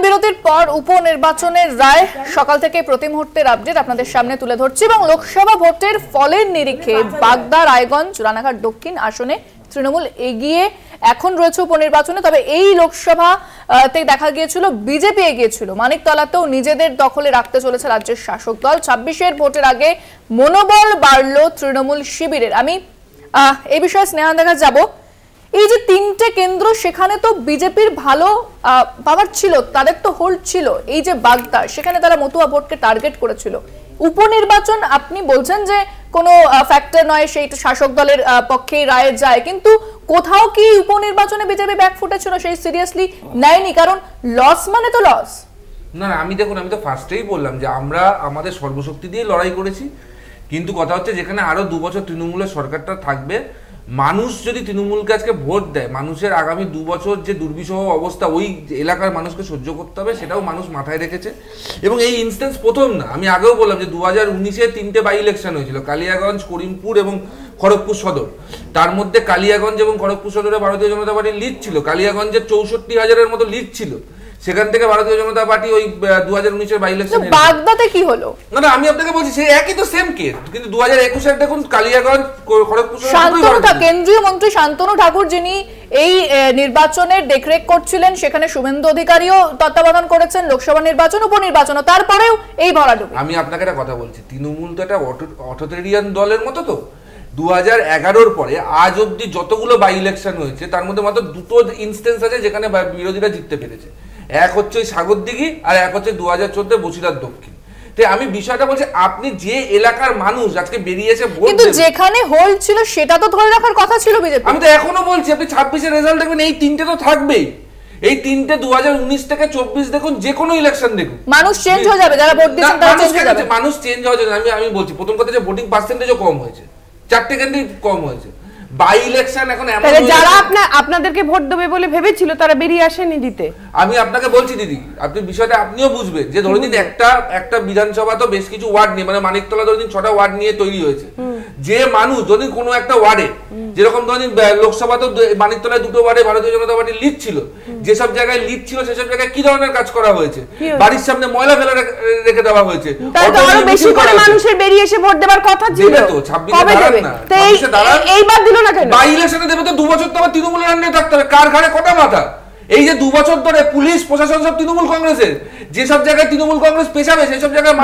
বিরতির পর উপনির্বাচনের রায় সকাল থেকে প্রতি মুহূর্তের আপডেট আপনাদের সামনে তুলে ধরছি এবং লোকসভা ভোটের ফলের নিরিখে বাগদা, রায়গঞ্জ, রানাঘাট দক্ষিণ আসনে তৃণমূল এগিয়ে এখন রয়েছে উপনির্বাচনে। তবে এই লোকসভাতে দেখা গিয়েছিল বিজেপি এগিয়েছিল, মানিকতলাতেও নিজেদের দখলে রাখতে চলেছে রাজ্যের শাসক দল। ২৬-এর ভোটের আগে মনোবল বাড়ল তৃণমূল শিবিরের। আমি এই বিষয়ে স্নেহার কাছে যাব। এই যে তিনটে কেন্দ্র, সেখানে তো বিজেপির ভালো পাওয়ার ছিল, তাদের তো হোল্ড ছিল। এই যে বাগদা, সেখানে তারা মতুয়া ভোটকে টার্গেট করেছিল। উপনির্বাচন আপনি বলছেন যে কোনো ফ্যাক্টর নয়, সেইটা শাসক দলের পক্ষে রায় যায়, কিন্তু কোথাও কি উপনির্বাচনে বিজেপি ব্যাকফুটে ছিল, সেই সিরিয়াসলি নেয়নি? কারণ লস মানে তো লস না। আমি দেখুন, আমি তো ফার্স্টেই বললাম যে আমরা আমাদের সর্বশক্তি দিয়ে লড়াই করেছি, কিন্তু কথা হচ্ছে যেখানে আরো 2 বছর তৃণমূলের সরকারটা থাকবে, মানুষ যদি তৃণমূলকে আজকে ভোট দেয়, মানুষের আগামী 2 বছর যে দুর্বিষহ অবস্থা ওই এলাকার মানুষকে সহ্য করতে হবে, সেটাও মানুষ মাথায় রেখেছে। এবং এই ইনস্ট্যান্স প্রথম না, আমি আগেও বললাম যে 2019-এ 3টে বাই ইলেকশন হয়েছিল, কালিয়াগঞ্জ, করিমপুর এবং খড়গপুর সদর। তার মধ্যে কালিয়াগঞ্জ এবং খড়গপুর সদরে ভারতীয় জনতা পার্টির লিড ছিল। কালিয়াগঞ্জের 64,000-এর মতো লিড ছিল, সেখান থেকে ভারতীয় জনতা পার্টি ওই 2019-এর বাই ইলেকশন। বাগদাতে কি হলো? না, আমি আপনাকে বলছি সেই একই তো সেম কেস, কিন্তু 2021-এর দেখুন কালিয়াগঞ্জ, খড়গপুর, কেন্দ্রীয় মন্ত্রী শান্তনু ঠাকুর যিনি এই নির্বাচনের দেখরেখ করছিলেন, সেখানে শুভেন্দু অধিকারীও তত্ত্বাবধান করেছেন লোকসভা নির্বাচন, উপনির্বাচন, তারপরেও এই ভরাডুবি। আমি আপনাকে একটা কথা বলছি, তৃণমূল তো একটা অটোটেরিয়ান দলের মতো। তো 2011-র পরে আজ অব্দি যতগুলো বাই ইলেকশন হয়েছে, তার মধ্যে মাত্র 2টো ইনস্টেন্স আছে যেখানে বিরোধীরা জিততে পেরেছে। এক হচ্ছে ওই সাগরদিঘি, আর এক হচ্ছে 2014 বসিরহাট দক্ষিণ। আমি বিষয়টা বলছি, আপনি যে এলাকার মানুষ আজকে বেরিয়েছে ভোট, কিন্তু যেখানে হোল্ড ছিল সেটা তো ধরে রাখার কথা ছিল বিজেপি। আমি তো এখনো বলছি, আপনি 26-এর রেজাল্ট দেখবেন, এই তিনটে তো থাকবেই। এই তিনটে 2019 থেকে 24 দেখুন, যে কোনো ইলেকশন দেখুন, মানুষ চেঞ্জ হয়ে যাবে, যারা ভোট দিয়েছেন তারা চেঞ্জ হয়ে যাবে। মানুষ চেঞ্জ হওয়ার জন্য আমি বলছি, প্রথম কথা যে ভোটিং পার্সেন্টেজও কম হয়েছে, 4টে কেন্দ্রে কম হয়েছে। বাই ইলেকশন এখন এমন, যারা আপনাদেরকে ভোট দেবে বলে ভেবেছিল তারা বেরিয়ে আসেনি দিতে। আমি আপনাকে বলছি দিদি, আপনি বিষয়টা আপনিও বুঝবেন যে ধরে দিন একটা বিধানসভা তো বেশ কিছু ওয়ার্ড নিয়ে, মানে মানিকতলা ধরে দিন 6টা ওয়ার্ড নিয়ে তৈরি হয়েছে। যে মানুষ যদি কোনো একটা ওয়ার্ডে, যেরকম ধরে দিন লোকসভা তো মানিকতলায় 2টো ওয়ার্ডে ভারতীয় জনতা পার্টির লিড ছিল, যেসব জায়গায় লিড ছিল সেসব জায়গায় কি ধরনের কাজ করা হয়েছে? বাড়ির সামনে ময়লা ফেলে রেখে দেওয়া হয়েছে। আরো বেশি করে মানুষের বেরিয়ে এসে ভোট দেবার কথা ছিল তো 26-এ এইবার দিল না কেন? বাই ইলেকশনে দেবে তো 2 বছর তো আবার তৃণমূলের আন্ডারে থাকতে হবে। কার ঘাড়ে কটা মাথা? এই যে 2 বছর ধরে পুলিশ প্রশাসন সব তৃণমূল কংগ্রেসের, যেসব জায়গায় তৃণমূল কংগ্রেস পেছাবে সেসব জায়গায়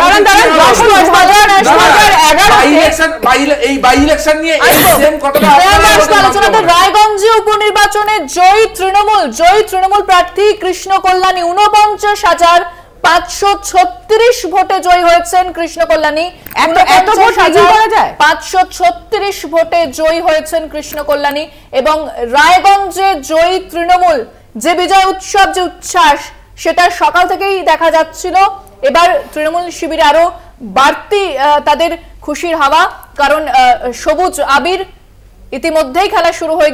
রায়গঞ্জে উপনির্বাচনে জয়ী তৃণমূল প্রার্থী কৃষ্ণ কল্যাণী 49,536 ভোটে জয়ী হয়েছেন। কৃষ্ণ কল্যাণী 536 ভোটে জয়ী হয়েছেন কৃষ্ণ কল্যাণী। এবং রায়গঞ্জে জয়ী তৃণমূল, যে বিজয় উৎসব, যে উচ্ছ্বাস, সেটা সকাল থেকেই দেখা যাচ্ছিল। এবার তৃণমূল শিবিরে আরো বাড়তি তাদের খুশির হাওয়া, কারণ সবুজ আবির ইতিমধ্যেই খেলা শুরু হয়ে